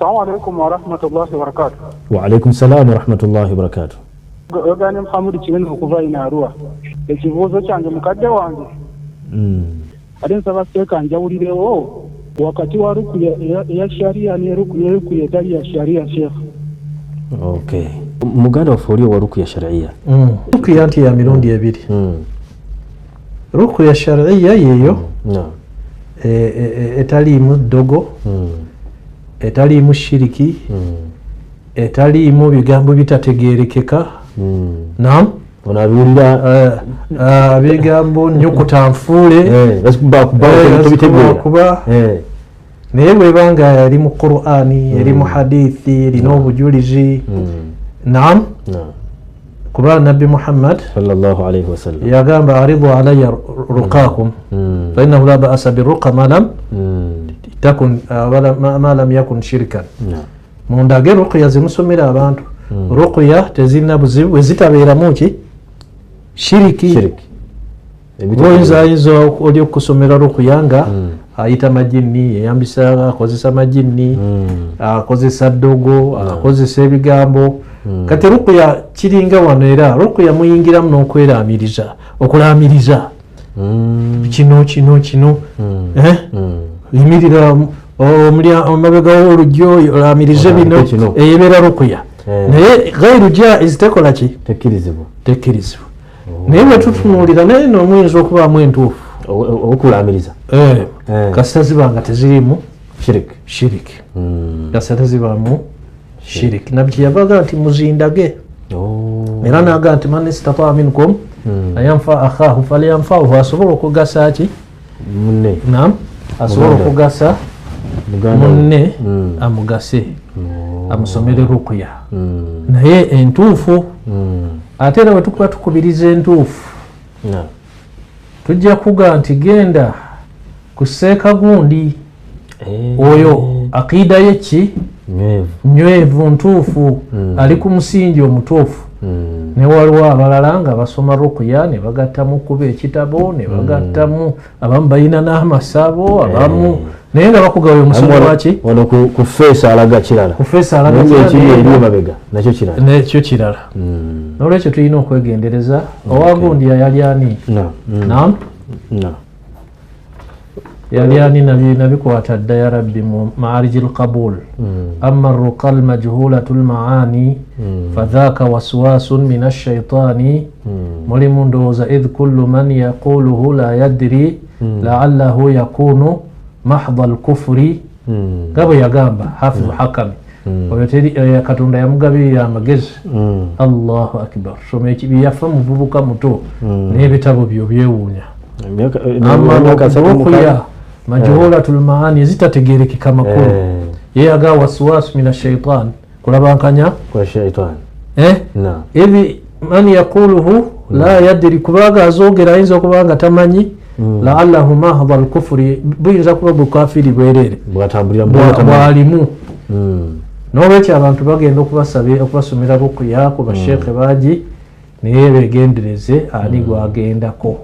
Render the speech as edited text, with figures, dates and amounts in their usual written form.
Assalamu alaikum wa rahmatullahi wa barakatuh. Wa alaikum salam wa rahmatullahi wa barakatuh. Gani Muhammadu Kiwin kuva ina ruwa. Da kivozo cyange mukadde wange. Adin saba seka njawulirewo wakati wa ruku ya sharia ni ruku ya dari ya sharia Sheikh. Okay. Muganda wafolio wa ruku ya sharia. Ruku yanti ya mirundi ebiri. Ruku ya sharia yeyo. Etalimu dogo. Etalimu shiriki. Etalimu bigambo bitategerekeka. Naam. Onabirira bigambo nyukuta nfule kuba naye bwebanga yali mu Qur'ani yali mu hadithi erina obujulizi. Naam. Kuba Nabbi Muhammad sallallahu alayhi wa sallam yagamba aridu alayya ruqakum fa innahu la ba'asa birruqa ma lam takun ma lam yakun shirkan. Mundage ruqya zimusomera abantu ruqya tezina buzibu ezitabeera muki shiriki. Oyinza oli okusomera ruqyanga ayita majini yambisa akozesa majini akozesa dogo akozesa ebigambo. Kati ruqya kiringa wano era ruqya muyingiramu n'okweramiriza okulamiriza kino yimirira omabega w'olugyo olamirize bino eyebeera ruqya naye gairu jaiz tekola ki tekkirizibwa. Naye bwe tutunuulira naye n'omuyinza okubaamu entuufu okulamiriza kasita ziba nga tezirimu shiriki kasita tezibaamu shiriki. Nabbi yabaga nti muzindage era naga nti man istataa minkum ayanfa akhahu falyanfahu asobola okugasa ki munne. Naam, asobola okugasa munne amugase amusomere ruqya naye entuufu. Ate era bwe tukuba tukubiriza entuufu tujja kuga nti genda ku seeka gundi oyo akida yeki nywevu ntuufu ali ku musingi omutuufu. Ne waliwo abalala nga basoma ruqya ne bagattamu kuba ekitabo ne bagattamu abamu balina n'amasabo abamu naye nga bakugawa omusomo waki wano ku feesa alaga kirala nakyo kirala. Nolwekyo tulina okwegendereza. Owagundi yali ani? Naam. yali ani nabikwata dda ya rabbi mu ma'arij al-qabul. Amma ar-ruqa al-majhulatu al-ma'ani fadhaka waswasun min ash-shaytani mulimu ndowooza idh kullu man yaquluhu la yadri la'allahu yakunu mahdha al-kufri. Gabo yagamba Hafidh Hakami oyo teri Katonda yamugabirira amagezi. Allahu akbar. Soma ekibi yafa muvubuka muto n'ebitabo byo byewuunya. Ruqya majhulatul maani zitategerekeka makulu ye aga waswas min ash-shaytan kulabankanya kwa shaytan ibi man yaquluhu la yadri kubaga azogera ayinza kubanga tamanyi la'allahu mahdha al-kufri buyinza kuba bukafiri bwerere bwatambulira mwalimu. Nolwekyo abantu bagenda okubasomera ruqya ku basheekhe bangi naye begendereze ani gwagendako.